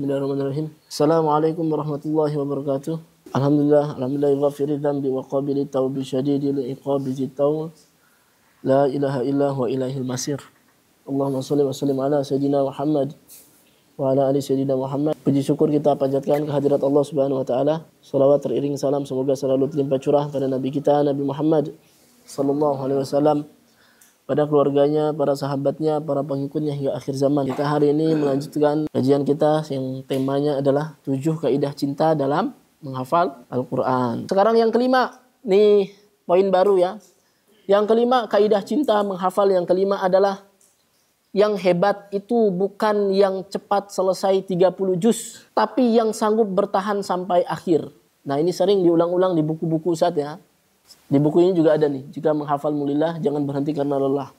Bismillahirrahmanirrahim. Assalamualaikum warahmatullahi wabarakatuh. Alhamdulillah ghafiri dhanbi wa qabili tawbi syadidil iqabi zitaw. La ilaha illa wa ilaihil masir. Allahumma salli wa sallim ala sayyidina Muhammad wa ala ali sayyidina Muhammad. Puji syukur kita panjatkan kehadirat Allah Subhanahu wa taala. Salawat teriring salam semoga selalu terlimpah curah pada nabi kita Nabi Muhammad sallallahu alaihi wasallam, pada keluarganya, para sahabatnya, para pengikutnya hingga akhir zaman. Kita hari ini melanjutkan kajian kita yang temanya adalah 7 kaidah cinta dalam menghafal Al-Quran. Sekarang yang kelima, nih poin baru ya. Yang kelima, kaidah cinta menghafal yang kelima adalah yang hebat itu bukan yang cepat selesai 30 juz, tapi yang sanggup bertahan sampai akhir. Nah ini sering diulang-ulang di buku-buku Ustaz ya. Di buku ini juga ada nih, jika menghafal mulillah jangan berhenti karena lelah.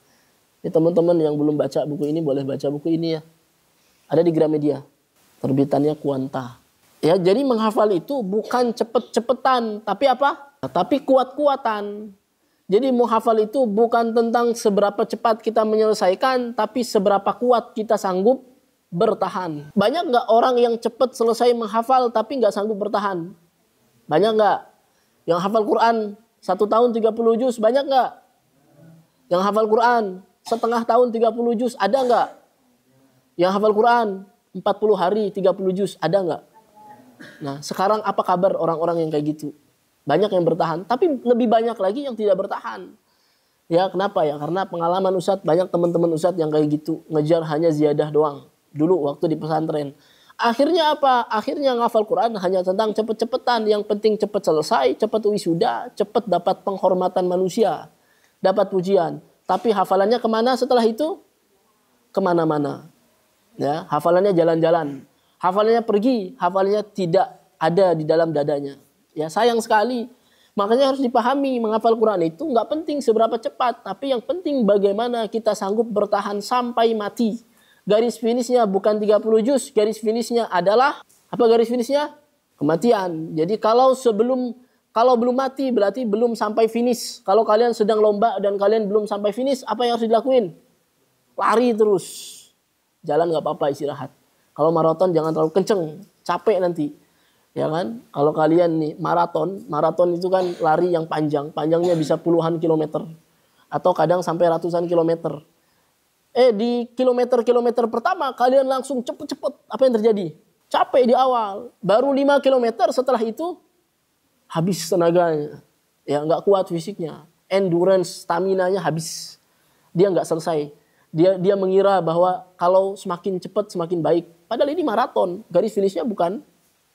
Ini teman-teman yang belum baca buku ini boleh baca buku ini ya. Ada di Gramedia, terbitannya Kuanta. Ya, jadi menghafal itu bukan cepet-cepetan, tapi apa? Tapi kuat-kuatan. Jadi menghafal itu bukan tentang seberapa cepat kita menyelesaikan, tapi seberapa kuat kita sanggup bertahan. Banyak nggak orang yang cepat selesai menghafal tapi nggak sanggup bertahan? Banyak nggak? Yang hafal Quran 1 tahun 30 juz, banyak nggak? Yang hafal Quran setengah tahun 30 juz, ada nggak? Yang hafal Quran 40 hari 30 juz, ada nggak? Nah, sekarang apa kabar orang-orang yang kayak gitu? Banyak yang bertahan, tapi lebih banyak lagi yang tidak bertahan. Ya, kenapa ya? Karena pengalaman Ustadz, banyak teman-teman Ustadz yang kayak gitu, ngejar hanya ziyadah doang. Dulu waktu di pesantren. Akhirnya apa? Akhirnya ngafal Quran hanya tentang cepet-cepetan. Yang penting cepet selesai, cepet wisuda, cepet dapat penghormatan manusia, dapat pujian. Tapi hafalannya kemana setelah itu? Kemana-mana. Ya, hafalannya jalan-jalan. Hafalannya pergi, hafalannya tidak ada di dalam dadanya. Ya, sayang sekali. Makanya harus dipahami, menghafal Quran itu nggak penting seberapa cepat, tapi yang penting bagaimana kita sanggup bertahan sampai mati. Garis finishnya bukan 30 juz, garis finishnya adalah apa garis finishnya? Kematian. Jadi kalau belum mati berarti belum sampai finish. Kalau kalian sedang lomba dan kalian belum sampai finish, apa yang harus dilakuin? Lari terus. Jalan nggak apa-apa, istirahat. Kalau maraton jangan terlalu kenceng, capek nanti. Ya kan? Kalau kalian nih maraton itu kan lari yang panjangnya bisa puluhan kilometer atau kadang sampai ratusan kilometer. Di kilometer pertama kalian langsung cepet-cepet, apa yang terjadi? Capek di awal, baru 5 kilometer setelah itu habis tenaganya, ya nggak kuat fisiknya, endurance, stamina-nya habis, dia nggak selesai. Dia mengira bahwa kalau semakin cepat semakin baik. Padahal ini maraton, garis finishnya bukan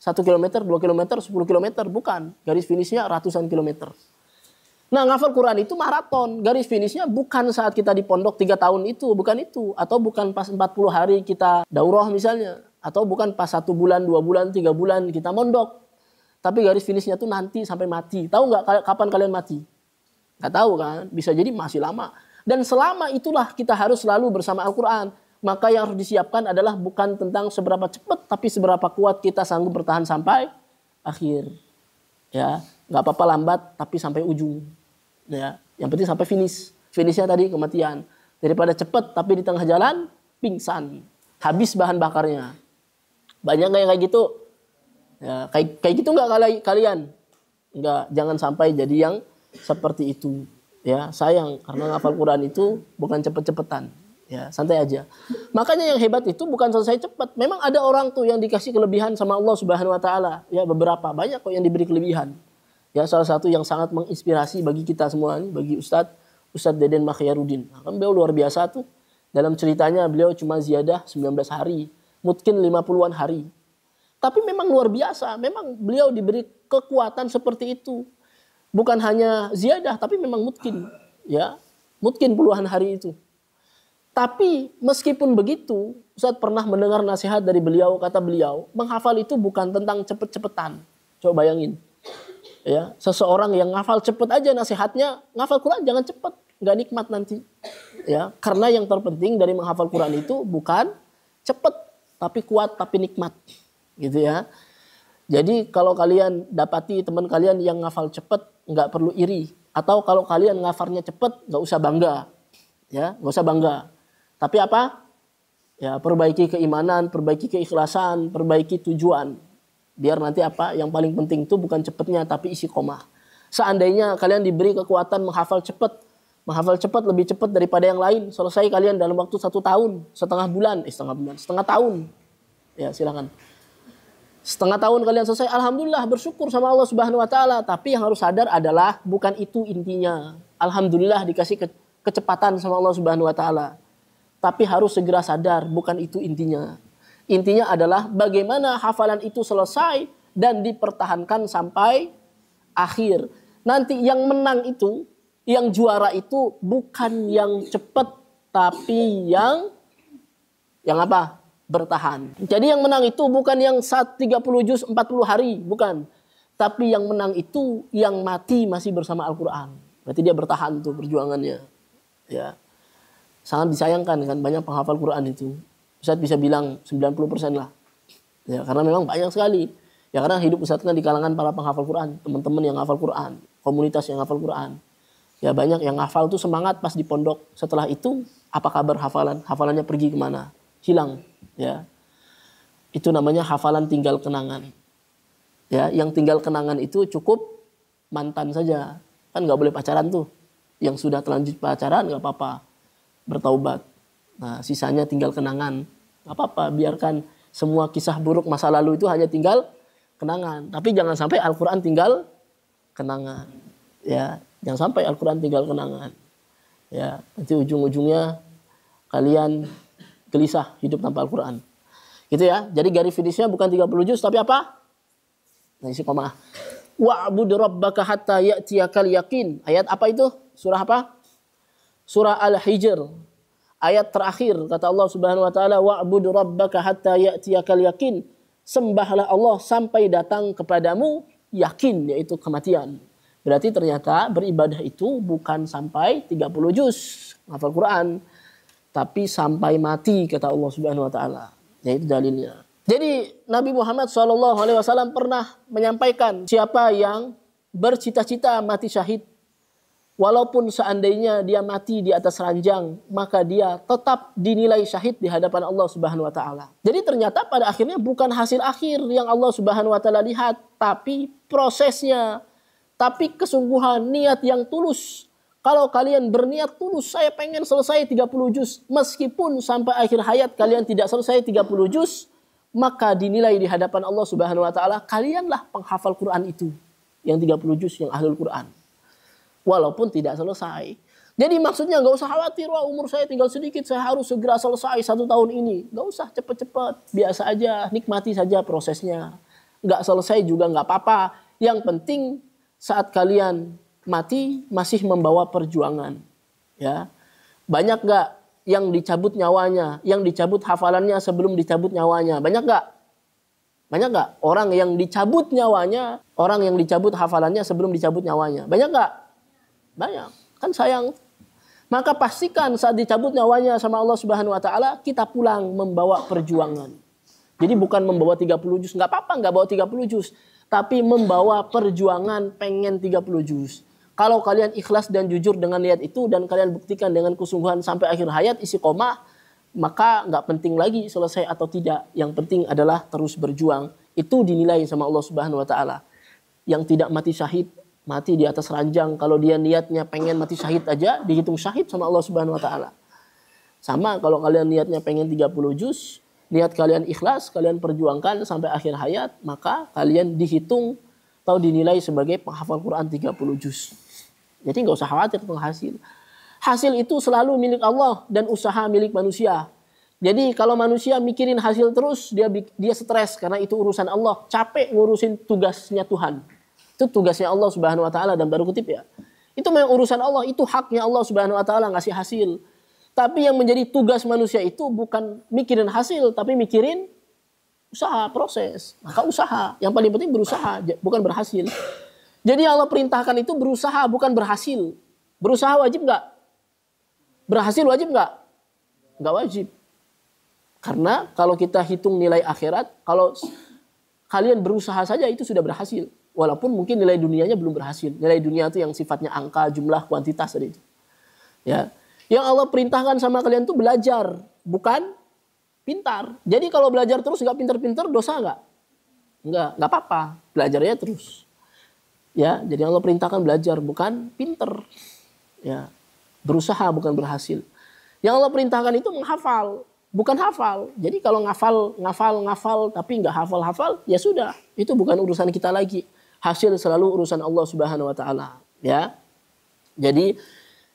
1 kilometer, 2 kilometer, 10 kilometer, bukan. Garis finishnya ratusan kilometer. Nah, ngafal Quran itu maraton. Garis finishnya bukan saat kita di pondok 3 tahun itu, bukan itu. Atau bukan pas 40 hari kita daurah misalnya. Atau bukan pas 1 bulan, 2 bulan, 3 bulan kita mondok. Tapi garis finishnya tuh nanti sampai mati. Tahu nggak kapan kalian mati? Nggak tahu kan? Bisa jadi masih lama. Dan selama itulah kita harus selalu bersama Al-Quran. Maka yang harus disiapkan adalah bukan tentang seberapa cepat, tapi seberapa kuat kita sanggup bertahan sampai akhir. Ya, nggak apa-apa lambat, tapi sampai ujung. Ya, yang penting sampai finish. Finishnya tadi kematian. Daripada cepat, tapi di tengah jalan pingsan, habis bahan bakarnya. Banyak nggak yang kayak gitu? Ya, kayak gitu nggak kalian? Nggak, jangan sampai jadi yang seperti itu. Ya, sayang karena ngafal Quran itu bukan cepet-cepetan. Ya, santai aja. Makanya yang hebat itu bukan selesai cepat. Memang ada orang tuh yang dikasih kelebihan sama Allah Subhanahu wa taala. Ya, beberapa, banyak kok yang diberi kelebihan. Ya, salah satu yang sangat menginspirasi bagi kita semua nih, bagi Ustadz Deden Makhyarudin. Nah, kan beliau luar biasa tuh. Dalam ceritanya beliau cuma ziyadah 19 hari, mungkin 50-an hari. Tapi memang luar biasa. Memang beliau diberi kekuatan seperti itu. Bukan hanya ziyadah, tapi memang mungkin. Ya, mungkin puluhan hari itu. Tapi meskipun begitu, Ustadz pernah mendengar nasihat dari beliau, kata beliau, menghafal itu bukan tentang cepet-cepetan. Coba bayangin. Ya, seseorang yang ngafal cepet aja nasihatnya, ngafal Quran jangan cepet, nggak nikmat nanti. Ya, karena yang terpenting dari menghafal Quran itu bukan cepet, tapi kuat, tapi nikmat. Gitu ya. Jadi kalau kalian dapati teman kalian yang ngafal cepet, nggak perlu iri. Atau kalau kalian ngafalnya cepet, nggak usah bangga. Ya, nggak usah bangga. Tapi apa? Ya, perbaiki keimanan, perbaiki keikhlasan, perbaiki tujuan. Biar nanti apa? Yang paling penting itu bukan cepatnya tapi istiqomah. Seandainya kalian diberi kekuatan menghafal cepat lebih cepat daripada yang lain, selesai kalian dalam waktu 1 tahun, setengah tahun. Ya, silakan. Setengah tahun kalian selesai, alhamdulillah, bersyukur sama Allah Subhanahu wa taala. Tapi yang harus sadar adalah bukan itu intinya. Alhamdulillah dikasih kecepatan sama Allah Subhanahu wa taala. Tapi harus segera sadar, bukan itu intinya. Intinya adalah bagaimana hafalan itu selesai dan dipertahankan sampai akhir. Nanti yang menang itu, yang juara itu bukan yang cepat, tapi yang apa? Bertahan. Jadi yang menang itu bukan yang 30 juz 40 hari, bukan. Tapi yang menang itu yang mati masih bersama Al-Quran. Berarti dia bertahan tuh perjuangannya. Ya. Sangat disayangkan kan banyak penghafal Quran itu. Ustaz bisa bilang 90% lah. Ya, karena memang banyak sekali. Ya karena hidup Ustaz kan di kalangan para penghafal Quran, teman-teman yang hafal Quran, komunitas yang hafal Quran. Ya banyak yang hafal tuh semangat pas di pondok. Setelah itu apa kabar hafalan? Hafalannya pergi kemana? Hilang. Ya. Itu namanya hafalan tinggal kenangan. Ya, yang tinggal kenangan itu cukup mantan saja. Kan nggak boleh pacaran tuh. Yang sudah terlanjur pacaran nggak apa-apa. Bertaubat. Nah, sisanya tinggal kenangan. Nggak apa-apa, biarkan semua kisah buruk masa lalu itu hanya tinggal kenangan. Tapi jangan sampai Al-Quran tinggal kenangan. Ya, jangan sampai Al-Quran tinggal kenangan. Ya, nanti ujung-ujungnya kalian gelisah hidup tanpa Al-Quran. Gitu ya. Jadi garis finishnya bukan 30 juz tapi apa? Nah, istiqomah. Wa'bud rabbaka hatta ya'tiyakal yaqin. Ayat apa itu? Surah apa? Surah Al-Hijr. Ayat terakhir kata Allah Subhanahu wa taala, wa'bud rabbaka hatta ya'tiyakal yaqin. Sembahlah Allah sampai datang kepadamu yakin, yaitu kematian. Berarti ternyata beribadah itu bukan sampai 30 juz hafal Quran, tapi sampai mati kata Allah Subhanahu wa taala. Yaitu dalilnya. Jadi Nabi Muhammad SAW pernah menyampaikan siapa yang bercita-cita mati syahid, walaupun seandainya dia mati di atas ranjang, maka dia tetap dinilai syahid di hadapan Allah Subhanahu wa taala. Jadi ternyata pada akhirnya bukan hasil akhir yang Allah Subhanahu wa taala lihat, tapi prosesnya, tapi kesungguhan, niat yang tulus. Kalau kalian berniat tulus, saya pengen selesai 30 juz, meskipun sampai akhir hayat kalian tidak selesai 30 juz, maka dinilai di hadapan Allah Subhanahu wa taala kalianlah penghafal Quran itu, yang 30 juz, yang ahlul Quran. Walaupun tidak selesai. Jadi maksudnya nggak usah khawatir, wah umur saya tinggal sedikit, saya harus segera selesai 1 tahun ini. Nggak usah cepet-cepet, biasa aja, nikmati saja prosesnya. Nggak selesai juga nggak apa-apa. Yang penting saat kalian mati masih membawa perjuangan. Ya, banyak nggak yang dicabut nyawanya, yang dicabut hafalannya sebelum dicabut nyawanya? Banyak nggak? Banyak nggak orang yang dicabut nyawanya, orang yang dicabut hafalannya sebelum dicabut nyawanya? Banyak nggak? Banyak. Kan sayang. Maka pastikan saat dicabut nyawanya sama Allah Subhanahu wa taala, kita pulang membawa perjuangan. Jadi bukan membawa 30 juz, nggak apa-apa nggak bawa 30 juz, tapi membawa perjuangan pengen 30 juz. Kalau kalian ikhlas dan jujur dengan niat itu dan kalian buktikan dengan kesungguhan sampai akhir hayat istiqomah, maka nggak penting lagi selesai atau tidak. Yang penting adalah terus berjuang. Itu dinilai sama Allah Subhanahu wa taala. Yang tidak mati syahid, mati di atas ranjang, kalau dia niatnya pengen mati syahid aja, dihitung syahid sama Allah Subhanahu wa taala. Sama kalau kalian niatnya pengen 30 juz, niat kalian ikhlas, kalian perjuangkan sampai akhir hayat, maka kalian dihitung atau dinilai sebagai penghafal Quran 30 juz. Jadi nggak usah khawatir tentang hasil. Hasil itu selalu milik Allah dan usaha milik manusia. Jadi kalau manusia mikirin hasil terus, dia stres karena itu urusan Allah, capek ngurusin tugasnya Tuhan. Itu tugasnya Allah Subhanahu wa taala dan baru kutip ya. Itu memang urusan Allah, itu haknya Allah Subhanahu wa taala ngasih hasil. Tapi yang menjadi tugas manusia itu bukan mikirin hasil, tapi mikirin usaha, proses. Maka usaha, yang paling penting berusaha, bukan berhasil. Jadi Allah perintahkan itu berusaha, bukan berhasil. Berusaha wajib nggak? Berhasil wajib nggak? Nggak wajib. Karena kalau kita hitung nilai akhirat, kalau kalian berusaha saja itu sudah berhasil. Walaupun mungkin nilai dunianya belum berhasil. Nilai dunia itu yang sifatnya angka, jumlah, kuantitas tadi itu. Ya. Yang Allah perintahkan sama kalian itu belajar, bukan pintar. Jadi kalau belajar terus nggak pintar-pintar, dosa nggak? Nggak apa-apa. Belajarnya terus. Ya, jadi Allah perintahkan belajar, bukan pintar. Ya, berusaha bukan berhasil. Yang Allah perintahkan itu menghafal, bukan hafal. Jadi kalau ngafal, tapi nggak hafal, ya sudah. Itu bukan urusan kita lagi. Hasil selalu urusan Allah Subhanahu Wa Taala. Ya, jadi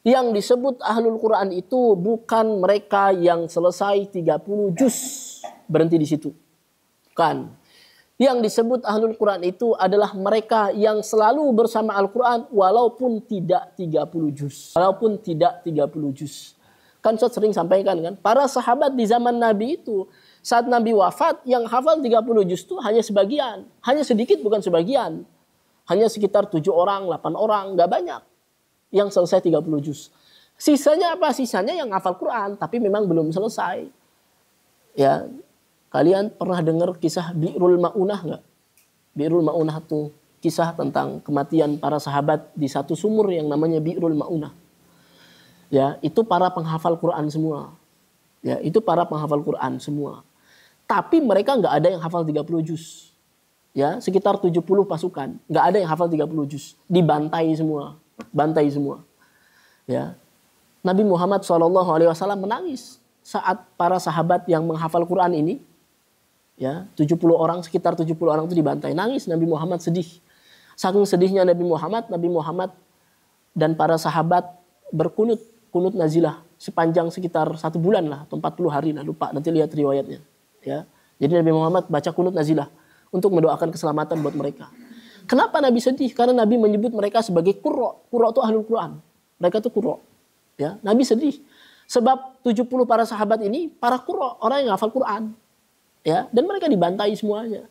yang disebut ahlul Quran itu bukan mereka yang selesai 30 juz berhenti di situ. Bukan. Yang disebut ahlul Quran itu adalah mereka yang selalu bersama Al-Quran walaupun tidak 30 juz. Walaupun tidak 30 juz. Kan Ustaz sering sampaikan kan, para sahabat di zaman Nabi itu saat Nabi wafat yang hafal 30 juz itu hanya sebagian. Hanya sedikit bukan sebagian. Hanya sekitar 7 orang, 8 orang, nggak banyak yang selesai 30 juz. Sisanya apa? Sisanya yang hafal Quran tapi memang belum selesai. Ya, kalian pernah dengar kisah Bi'rul Ma'unah nggak? Bi'rul Ma'unah itu kisah tentang kematian para sahabat di satu sumur yang namanya Bi'rul Ma'unah. Ya, itu para penghafal Quran semua. Ya, itu para penghafal Quran semua. Tapi mereka nggak ada yang hafal 30 juz. Ya, sekitar 70 pasukan, nggak ada yang hafal 30 juz. Dibantai semua, bantai semua. Ya. Nabi Muhammad SAW menangis saat para sahabat yang menghafal Quran ini, ya, 70 orang, sekitar 70 orang itu dibantai. Nangis Nabi Muhammad, sedih. Saking sedihnya Nabi Muhammad dan para sahabat berkunut, kunut nazilah sepanjang sekitar 1 bulan lah atau 40 hari lah, lupa, nanti lihat riwayatnya. Ya. Jadi Nabi Muhammad baca kunut nazilah untuk mendoakan keselamatan buat mereka. Kenapa Nabi sedih? Karena Nabi menyebut mereka sebagai qurra. Qurra itu ahlul Quran. Mereka itu qurra. Ya, Nabi sedih. Sebab 70 para sahabat ini para qurra, orang yang hafal Quran. Ya, dan mereka dibantai semuanya.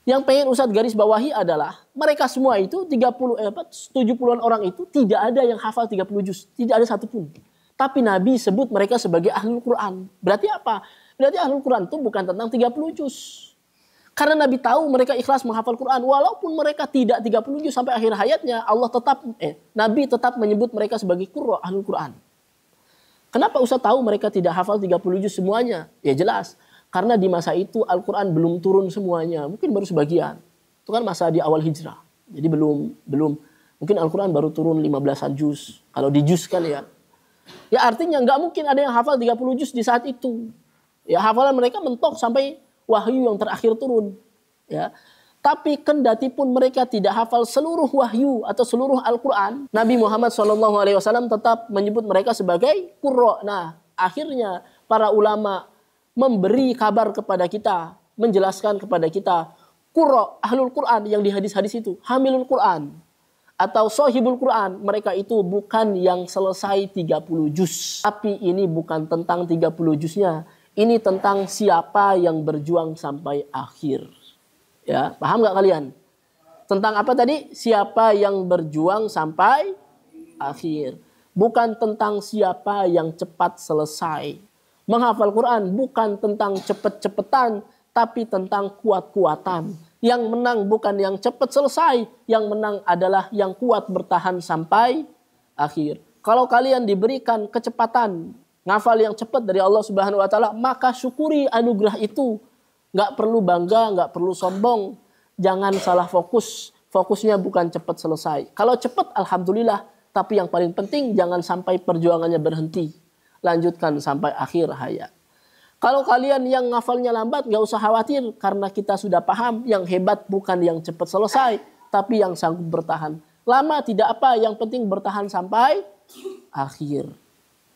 Yang pengen Ustadz garis bawahi adalah mereka semua itu 70-an orang itu tidak ada yang hafal 30 juz, tidak ada satupun. Tapi Nabi sebut mereka sebagai ahlul Quran. Berarti apa? Berarti ahlul Quran itu bukan tentang 30 juz. Karena Nabi tahu mereka ikhlas menghafal Quran. Walaupun mereka tidak 30 juz sampai akhir hayatnya, Nabi tetap menyebut mereka sebagai qurra ahlul Quran. Kenapa Ustaz tahu mereka tidak hafal 30 juz semuanya? Ya jelas. Karena di masa itu Al-Quran belum turun semuanya. Mungkin baru sebagian. Itu kan masa di awal hijrah. Jadi belum. Mungkin Al-Quran baru turun 15-an juz. Kalau dijuzkan ya. Ya artinya nggak mungkin ada yang hafal 30 juz di saat itu. Ya hafalan mereka mentok sampai wahyu yang terakhir turun. Ya. Tapi kendati pun mereka tidak hafal seluruh wahyu atau seluruh Al-Quran, Nabi Muhammad SAW tetap menyebut mereka sebagai qurra. Nah, akhirnya para ulama memberi kabar kepada kita, menjelaskan kepada kita, qurra ahlul Quran yang di hadis-hadis itu, hamilul Quran atau sahibul Quran, mereka itu bukan yang selesai 30 juz. Tapi ini bukan tentang 30 juznya. Ini tentang siapa yang berjuang sampai akhir. Ya, paham nggak kalian? Tentang apa tadi? Siapa yang berjuang sampai akhir. Bukan tentang siapa yang cepat selesai. Menghafal Quran bukan tentang cepet-cepetan, tapi tentang kuat-kuatan. Yang menang bukan yang cepat selesai, yang menang adalah yang kuat bertahan sampai akhir. Kalau kalian diberikan kecepatan, ngafal yang cepat dari Allah Subhanahu Wa Taala, maka syukuri anugerah itu. Nggak perlu bangga, nggak perlu sombong. Jangan salah fokus. Fokusnya bukan cepat selesai. Kalau cepat, alhamdulillah. Tapi yang paling penting jangan sampai perjuangannya berhenti. Lanjutkan sampai akhir hayat. Kalau kalian yang ngafalnya lambat, nggak usah khawatir. Karena kita sudah paham, yang hebat bukan yang cepat selesai, tapi yang sanggup bertahan. Lama tidak apa, yang penting bertahan sampai akhir.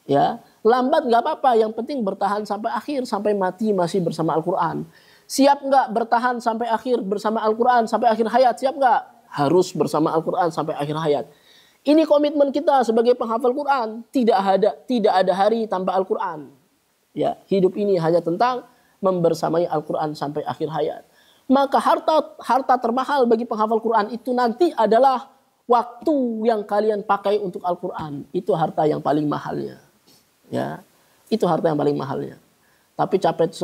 Ya, lambat nggak apa-apa, yang penting bertahan sampai akhir, sampai mati masih bersama Al-Quran. Siap nggak bertahan sampai akhir bersama Al-Quran, sampai akhir hayat? Siap nggak? Harus bersama Al-Quran sampai akhir hayat. Ini komitmen kita sebagai penghafal Quran. Tidak ada hari tanpa Al-Quran. Ya, hidup ini hanya tentang membersamai Al-Quran sampai akhir hayat. Maka harta termahal bagi penghafal Quran itu nanti adalah waktu yang kalian pakai untuk Al-Quran. Itu harta yang paling mahalnya. Ya, itu harta yang paling mahalnya. Tapi capek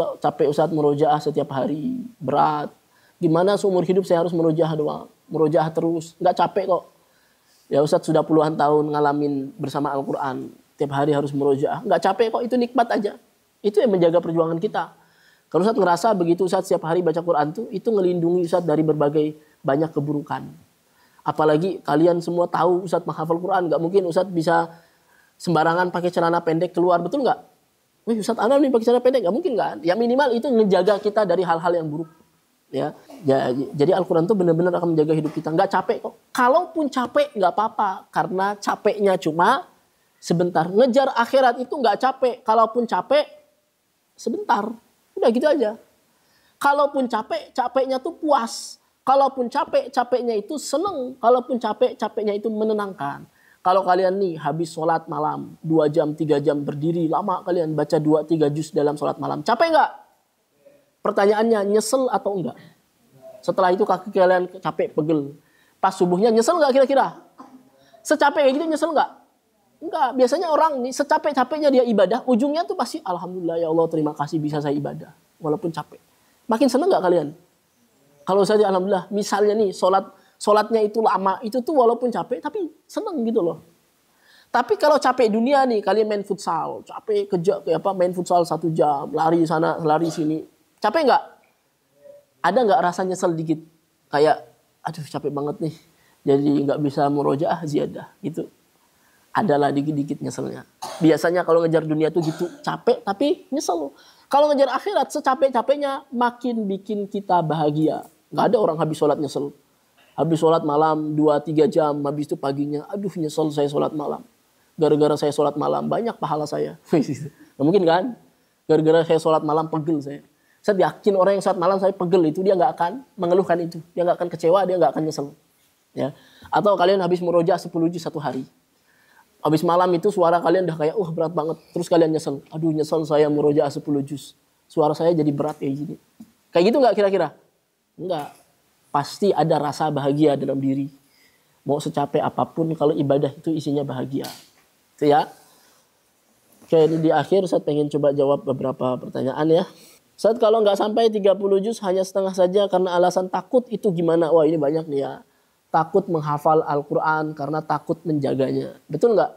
Ustaz murojaah setiap hari, berat. Gimana seumur hidup saya harus murojaah doang? Murojaah terus, nggak capek kok. Ya Ustaz sudah puluhan tahun ngalamin bersama Al-Quran. Tiap hari harus murojaah. Nggak capek kok, itu nikmat aja. Itu yang menjaga perjuangan kita. Kalau Ustaz ngerasa begitu Ustaz setiap hari baca Quran itu ngelindungi Ustaz dari berbagai banyak keburukan. Apalagi kalian semua tahu Ustaz menghafal Quran. Gak mungkin Ustaz bisa sembarangan pakai celana pendek keluar, betul nggak? Wih, Ustaz Anam nih pakai celana pendek, nggak mungkin kan? Ya minimal itu menjaga kita dari hal-hal yang buruk. Ya, jadi Al-Quran itu benar-benar akan menjaga hidup kita. Nggak capek kok. Kalaupun capek nggak apa-apa, karena capeknya cuma sebentar. Ngejar akhirat itu nggak capek. Kalaupun capek sebentar, udah gitu aja. Kalaupun capek, capeknya tuh puas. Kalaupun capek, capeknya itu seneng. Kalaupun capek, capeknya itu menenangkan. Kalau kalian nih habis sholat malam 2 jam, 3 jam berdiri lama kalian baca 2-3 juz dalam sholat malam, capek nggak? Pertanyaannya, nyesel atau enggak? Setelah itu kaki kalian capek, pegel. Pas subuhnya nyesel nggak kira-kira? Secapek kayak gitu nyesel nggak? Enggak. Biasanya orang nih secapek-capeknya dia ibadah, ujungnya tuh pasti alhamdulillah ya Allah terima kasih bisa saya ibadah. Walaupun capek. Makin seneng nggak kalian? Kalau saya alhamdulillah, misalnya nih sholatnya itu lama, itu tuh walaupun capek tapi seneng gitu loh. Tapi kalau capek dunia nih, kalian main futsal, capek main futsal 1 jam, lari sana, lari sini. Capek nggak? Ada nggak rasa nyesel dikit? Kayak, aduh capek banget nih. Jadi nggak bisa murojaah ziyadah gitu. Adalah dikit-dikit nyeselnya. Biasanya kalau ngejar dunia tuh gitu, capek tapi nyesel. Kalau ngejar akhirat, secapek-capeknya makin bikin kita bahagia. Nggak ada orang habis sholat nyesel. Habis sholat malam 2-3 jam, habis itu paginya, aduh nyesel saya sholat malam. Gara-gara saya sholat malam, banyak pahala saya. Nggak mungkin kan? Gara-gara saya sholat malam, pegel saya. Saya yakin orang yang sholat malam saya pegel itu, dia nggak akan mengeluhkan itu. Dia nggak akan kecewa, dia nggak akan nyesel. Ya. Atau kalian habis murojaah 10 juz 1 hari. Habis malam itu suara kalian udah kayak, berat banget. Terus kalian nyesel. Aduh nyesel saya murojaah 10 juz. Suara saya jadi berat kayak gini. Kayak gitu nggak kira-kira? Enggak. Pasti ada rasa bahagia dalam diri. Mau secapek apapun kalau ibadah itu isinya bahagia. Itu ya. Oke, ini di akhir saya pengen coba jawab beberapa pertanyaan ya. Saat kalau nggak sampai 30 juz hanya setengah saja karena alasan takut itu gimana? Wah ini banyak nih ya. Takut menghafal Al-Quran karena takut menjaganya. Betul nggak?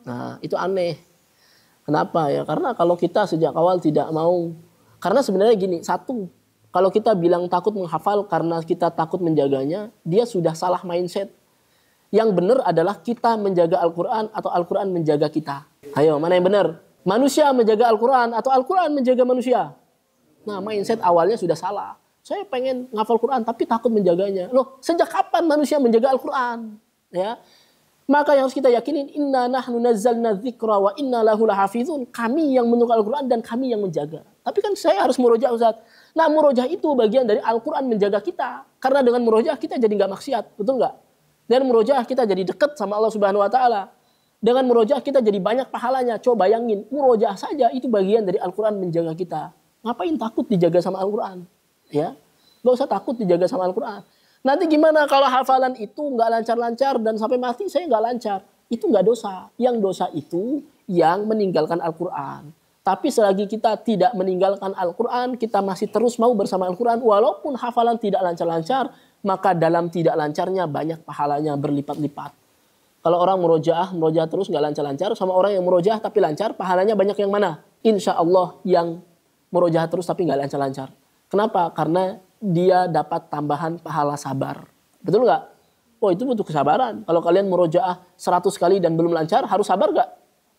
Nah itu aneh. Kenapa ya? Karena kalau kita sejak awal tidak mau. Karena sebenarnya gini, satu. Kalau kita bilang takut menghafal karena kita takut menjaganya, dia sudah salah mindset. Yang benar adalah kita menjaga Al-Quran atau Al-Quran menjaga kita. Ayo, mana yang benar? Manusia menjaga Al-Quran atau Al-Quran menjaga manusia? Nah, mindset awalnya sudah salah. Saya pengen ngafal Quran tapi takut menjaganya. Loh, sejak kapan manusia menjaga Al-Quran? Ya. Maka yang harus kita yakinin, inna nahnu nazzalna dzikra wa inna lahu lahafizun. Kami yang menurunkan Al-Quran dan kami yang menjaga. Tapi kan saya harus murojaah Ustaz. Nah, murojaah itu bagian dari Al-Quran menjaga kita. Karena dengan murojaah kita jadi nggak maksiat, betul nggak? Dan murojaah kita jadi dekat sama Allah Subhanahu Wa Taala. Dengan murojaah kita jadi banyak pahalanya. Coba bayangin, murojaah saja itu bagian dari Al-Quran menjaga kita. Ngapain takut dijaga sama Al-Quran? Ya, nggak usah takut dijaga sama Al-Quran. Nanti gimana kalau hafalan itu nggak lancar-lancar dan sampai mati saya nggak lancar? Itu nggak dosa. Yang dosa itu yang meninggalkan Al-Quran. Tapi selagi kita tidak meninggalkan Al-Quran, kita masih terus mau bersama Al-Quran. Walaupun hafalan tidak lancar-lancar, maka dalam tidak lancarnya banyak pahalanya berlipat-lipat. Kalau orang murojaah terus nggak lancar-lancar, sama orang yang murojaah tapi lancar, pahalanya banyak yang mana? Insya Allah yang murojaah terus tapi nggak lancar-lancar. Kenapa? Karena dia dapat tambahan pahala sabar. Betul nggak? Oh itu butuh kesabaran. Kalau kalian murojaah 100 kali dan belum lancar, harus sabar nggak?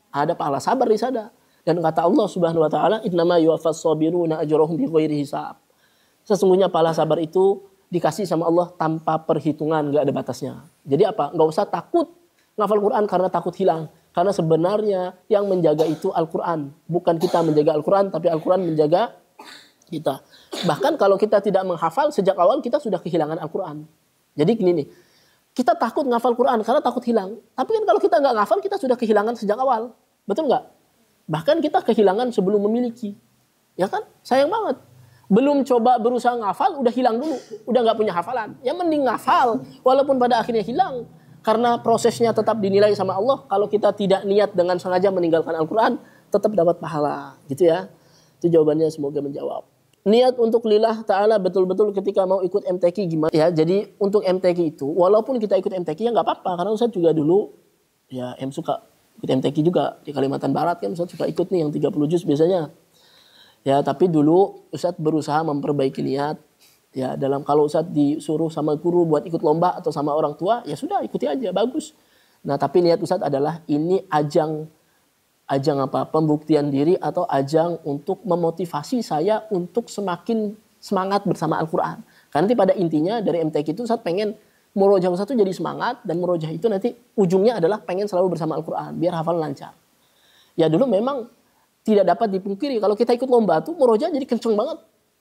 Ada pahala sabar di sana. Dan kata Allah Subhanahu Wa Taala, innama yuwaffas sabiruna ajrahum bighairi hisab. Sesungguhnya pahala sabar itu dikasih sama Allah tanpa perhitungan, nggak ada batasnya. Jadi apa? Nggak usah takut ngafal Quran karena takut hilang. Karena sebenarnya yang menjaga itu Al-Quran. Bukan kita menjaga Al-Quran, tapi Al-Quran menjaga kita. Bahkan kalau kita tidak menghafal, sejak awal kita sudah kehilangan Al-Quran. Jadi gini nih, kita takut ngafal Quran karena takut hilang. Tapi kan kalau kita nggak ngafal, kita sudah kehilangan sejak awal. Betul nggak? Bahkan kita kehilangan sebelum memiliki. Ya kan? Sayang banget. Belum coba berusaha ngafal, udah hilang dulu. Udah nggak punya hafalan. Ya mending ngafal, walaupun pada akhirnya hilang. Karena prosesnya tetap dinilai sama Allah. Kalau kita tidak niat dengan sengaja meninggalkan Al-Quran, tetap dapat pahala. Gitu ya. Itu jawabannya, semoga menjawab. Niat untuk lillah ta'ala betul-betul ketika mau ikut MTQ gimana? Ya, jadi untuk MTQ itu, walaupun kita ikut MTQ ya nggak apa-apa. Karena Ustaz juga dulu, ya suka ikut MTQ juga. Di Kalimantan Barat kan Ustaz suka ikut nih yang 30 juz biasanya. Ya, tapi dulu Ustadz berusaha memperbaiki niat. Ya, kalau Ustadz disuruh sama guru buat ikut lomba atau sama orang tua, ya sudah ikuti aja, bagus. Nah, tapi niat Ustadz adalah ini ajang apa? Pembuktian diri atau ajang untuk memotivasi saya untuk semakin semangat bersama Al-Quran. Karena nanti pada intinya dari MTQ itu Ustadz pengen murojaah Ustadz itu jadi semangat, dan murojaah itu nanti ujungnya adalah pengen selalu bersama Al-Quran biar hafal lancar. Ya dulu memang tidak dapat dipungkiri kalau kita ikut lomba tuh murojaah jadi kenceng banget.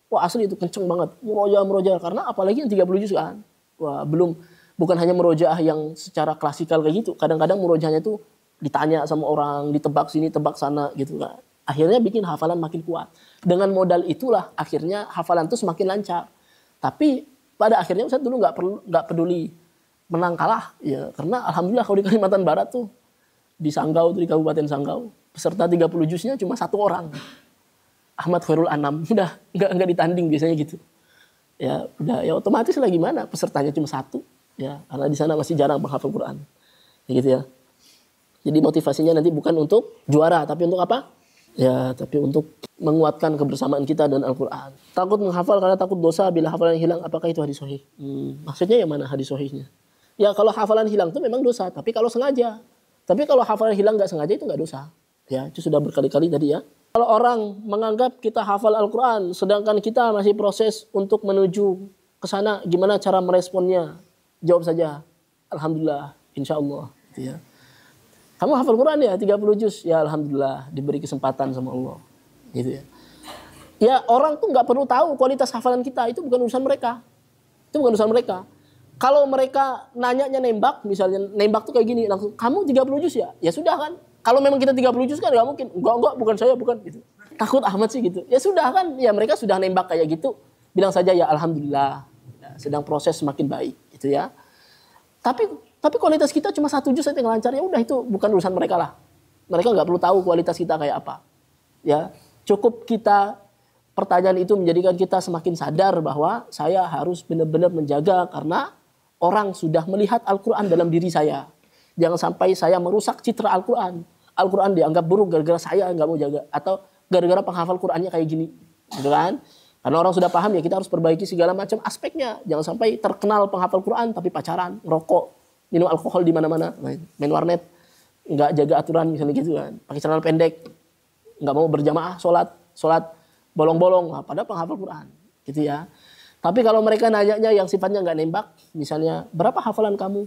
Wah, asli itu kenceng banget. Murojaah karena apalagi yang 30 juz kan. Wah, bukan hanya murojaah yang secara klasikal kayak gitu. Kadang-kadang murojaahnya tuh ditanya sama orang, ditebak sini, tebak sana gitu kan. Akhirnya bikin hafalan makin kuat. Dengan modal itulah akhirnya hafalan tuh semakin lancar. Tapi pada akhirnya Ustadz dulu nggak peduli menang kalah ya, karena alhamdulillah kalau di Kalimantan Barat tuh di Sanggau, di Kabupaten Sanggau, peserta 30 juznya cuma 1 orang. Ahmad Khairul Anam, udah nggak ditanding biasanya gitu. Ya udah, ya otomatis lah gimana, pesertanya cuma 1 ya, karena di sana masih jarang penghafal Quran. Ya gitu ya. Jadi motivasinya nanti bukan untuk juara, tapi untuk apa? Ya, tapi untuk menguatkan kebersamaan kita dan Al-Quran. Takut menghafal karena takut dosa bila hafalan hilang, apakah itu hadis sahih? Maksudnya yang mana hadis sahihnya? Ya kalau hafalan hilang itu memang dosa, tapi kalau sengaja. Tapi kalau hafalan hilang nggak sengaja itu nggak dosa. Ya, itu sudah berkali-kali tadi ya. Kalau orang menganggap kita hafal Al-Quran, sedangkan kita masih proses untuk menuju ke sana, gimana cara meresponnya? Jawab saja, Alhamdulillah, insya Allah. Gitu ya. Kamu hafal Quran ya 30 juz, ya Alhamdulillah diberi kesempatan sama Allah. Gitu ya. Ya orang tuh nggak perlu tahu kualitas hafalan kita, itu bukan urusan mereka. Itu bukan urusan mereka. Kalau mereka nanyanya nembak, misalnya nembak tuh kayak gini, langsung kamu 30 juz ya? Ya sudah kan. Kalau memang kita 30 juz kan nggak mungkin. Enggak, bukan saya, bukan gitu. Takut Ahmad sih gitu. Ya sudah kan, ya mereka sudah nembak kayak gitu. Bilang saja ya Alhamdulillah, ya, sedang proses semakin baik gitu ya. Tapi kualitas kita cuma 1 juz saja yang lancar, ya udah itu bukan urusan mereka lah. Mereka nggak perlu tahu kualitas kita kayak apa. Ya, cukup kita pertanyaan itu menjadikan kita semakin sadar bahwa saya harus benar-benar menjaga karena orang sudah melihat Al-Quran dalam diri saya. Jangan sampai saya merusak citra Al-Quran. Al-Quran dianggap buruk gara-gara saya nggak mau jaga. Atau gara-gara penghafal Qurannya kayak gini. Gitu kan? Karena orang sudah paham ya kita harus perbaiki segala macam aspeknya. Jangan sampai terkenal penghafal Quran tapi pacaran, rokok, minum alkohol di mana-mana, main warnet, nggak jaga aturan misalnya gitu kan. Pakai celana pendek, nggak mau berjamaah, sholat bolong-bolong. Nah, padahal penghafal Quran. Gitu ya. Tapi kalau mereka nanyanya yang sifatnya nggak nembak, misalnya berapa hafalan kamu?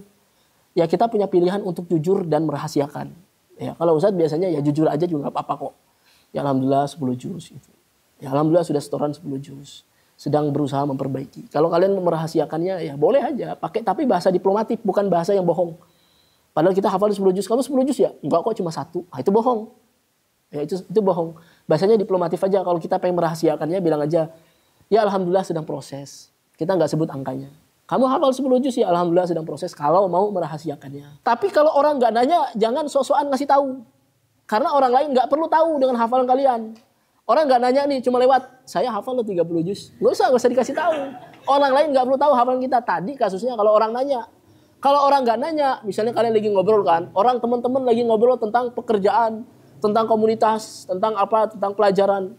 Ya kita punya pilihan untuk jujur dan merahasiakan. Ya, kalau Ustadz biasanya ya jujur aja juga nggak apa-apa kok. Ya Alhamdulillah 10 juz gitu. Ya Alhamdulillah sudah setoran 10 juz. Sedang berusaha memperbaiki. Kalau kalian merahasiakannya ya boleh aja. Pakai tapi bahasa diplomatik, bukan bahasa yang bohong. Padahal kita hafal 10 juz. Kamu 10 juz ya? Enggak kok, cuma 1. Nah, itu bohong. Ya itu bohong. Bahasanya diplomatif aja. Kalau kita pengen merahasiakannya bilang aja, ya Alhamdulillah sedang proses. Kita nggak sebut angkanya. Kamu hafal 10 juz ya Alhamdulillah sedang proses kalau mau merahasiakannya. Tapi kalau orang nggak nanya, jangan sok-sokan ngasih tahu. Karena orang lain nggak perlu tahu dengan hafalan kalian. Orang nggak nanya nih, cuma lewat, saya hafal lo 30 juz. Nggak usah dikasih tahu. Orang lain nggak perlu tahu hafalan kita. Tadi kasusnya kalau orang nanya. Kalau orang nggak nanya, misalnya kalian lagi ngobrol kan, orang teman-teman lagi ngobrol tentang pekerjaan, tentang komunitas, tentang apa, tentang pelajaran.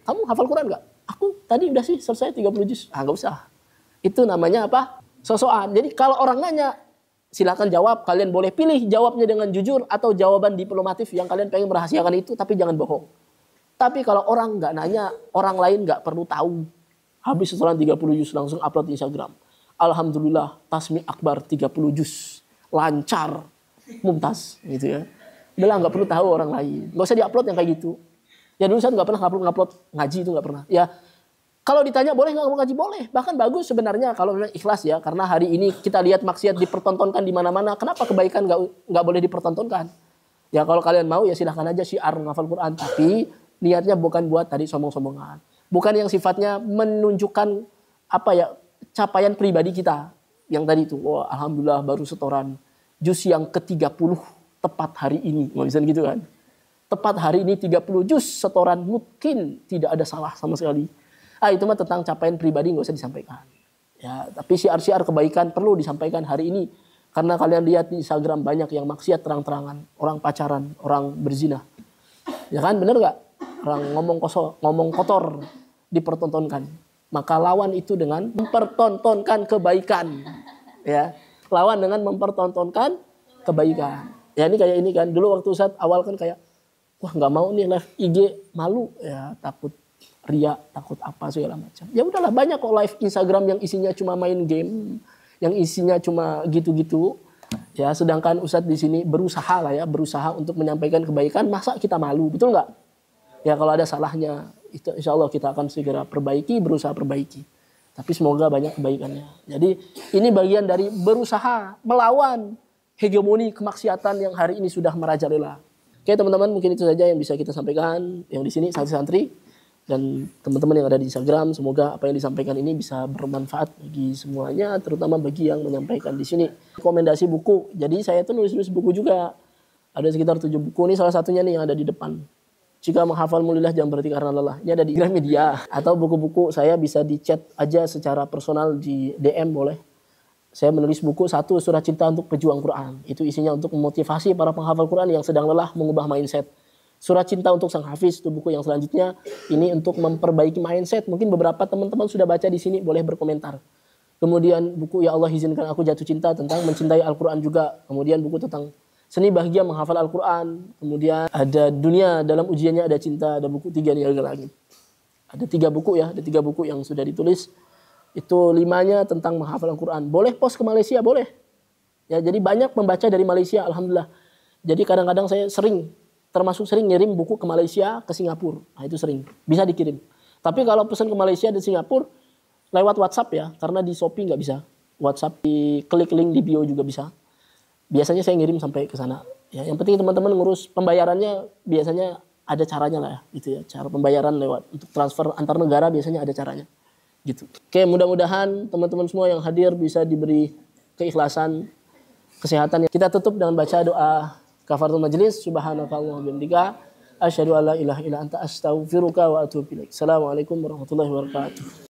Kamu hafal Quran nggak? Aku tadi udah sih selesai 30 juz. Ah nggak usah. Itu namanya apa? Sosokan. Jadi kalau orang nanya, silakan jawab. Kalian boleh pilih jawabnya dengan jujur atau jawaban diplomatif yang kalian pengen merahasiakan itu, tapi jangan bohong. Tapi kalau orang nggak nanya, orang lain nggak perlu tahu. Habis setoran 30 juz langsung upload di Instagram. Alhamdulillah tasmi akbar 30 juz. Lancar. Mumtaz gitu ya. Udah nggak perlu tahu orang lain. Nggak usah diupload yang kayak gitu. Ya dulu saya nggak pernah ngupload ngaji itu nggak pernah. Ya kalau ditanya boleh nggak ngaji boleh. Bahkan bagus sebenarnya kalau memang ikhlas ya. Karena hari ini kita lihat maksiat dipertontonkan di mana-mana. Kenapa kebaikan nggak boleh dipertontonkan? Ya kalau kalian mau ya silahkan aja syiar menghafal Quran. Tapi niatnya bukan buat tadi sombong-sombongan. Bukan yang sifatnya menunjukkan apa ya capaian pribadi kita. Yang tadi itu, wah Alhamdulillah baru setoran juz yang ke-30 tepat hari ini. Nggak bisa gitu kan. Tepat hari ini 30 juz setoran mungkin tidak ada salah sama sekali. Itu mah tentang capaian pribadi nggak usah disampaikan. Ya, tapi syiar-syiar kebaikan perlu disampaikan hari ini. Karena kalian lihat di Instagram banyak yang maksiat terang-terangan. Orang pacaran, orang berzina. Ya kan, bener nggak? orang ngomong kotor dipertontonkan. Maka lawan itu dengan mempertontonkan kebaikan. Ya, lawan dengan mempertontonkan kebaikan. Ya ini kayak ini kan. Dulu waktu Ustaz awal kan kayak, wah nggak mau nih live IG, malu ya, takut ria, takut apa segala macam. Ya udahlah, banyak kok live Instagram yang isinya cuma main game, yang isinya cuma gitu-gitu. Ya, sedangkan Ustadz di sini berusaha lah ya, berusaha untuk menyampaikan kebaikan. Masa kita malu, betul nggak? Ya kalau ada salahnya, itu insya Allah kita akan segera perbaiki, berusaha perbaiki. Tapi semoga banyak kebaikannya. Jadi ini bagian dari berusaha melawan hegemoni kemaksiatan yang hari ini sudah merajalela. Oke teman-teman, mungkin itu saja yang bisa kita sampaikan. Yang di sini santri-santri dan teman-teman yang ada di Instagram, semoga apa yang disampaikan ini bisa bermanfaat bagi semuanya, terutama bagi yang menyampaikan di sini. Rekomendasi buku. Jadi saya tuh nulis buku juga. Ada sekitar 7 buku. Ini salah satunya nih yang ada di depan. Jika menghafal mulillah jangan berarti karena lelah. Ini ada di Gramedia. Atau buku-buku saya bisa di chat aja secara personal di DM boleh. Saya menulis buku 1 Surat Cinta untuk Pejuang Quran. Itu isinya untuk memotivasi para penghafal Quran yang sedang lelah mengubah mindset. Surat Cinta untuk Sang Hafiz, itu buku yang selanjutnya. Ini untuk memperbaiki mindset. Mungkin beberapa teman-teman sudah baca di sini, boleh berkomentar. Kemudian buku Ya Allah Izinkan Aku Jatuh Cinta tentang mencintai Al-Quran juga. Kemudian buku tentang Seni Bahagia Menghafal Al-Quran. Kemudian ada Dunia Dalam Ujiannya Ada Cinta. Ada buku 3 Niaga Langit. Ada 3 buku ya, ada 3 buku yang sudah ditulis. Itu 5-nya tentang menghafal Al-Quran. Boleh post ke Malaysia, boleh. Ya, jadi banyak membaca dari Malaysia, alhamdulillah. Jadi kadang-kadang saya termasuk sering ngirim buku ke Malaysia, ke Singapura. Nah itu sering, bisa dikirim. Tapi kalau pesan ke Malaysia dan Singapura, lewat WhatsApp ya, karena di Shopee nggak bisa. WhatsApp, klik link di bio juga bisa. Biasanya saya ngirim sampai ke sana. Ya, yang penting teman-teman ngurus pembayarannya, biasanya ada caranya lah ya, gitu ya. Cara pembayaran lewat untuk transfer antar negara biasanya ada caranya. Gitu. Oke, mudah-mudahan teman-teman semua yang hadir bisa diberi keikhlasan, kesehatan. Kita tutup dengan baca doa kafaratul majlis. Subhanakallahumma wa bihamdika asyhadu an la ilaha illa anta astaghfiruka wa atubu ilaik. Assalamualaikum warahmatullahi wabarakatuh.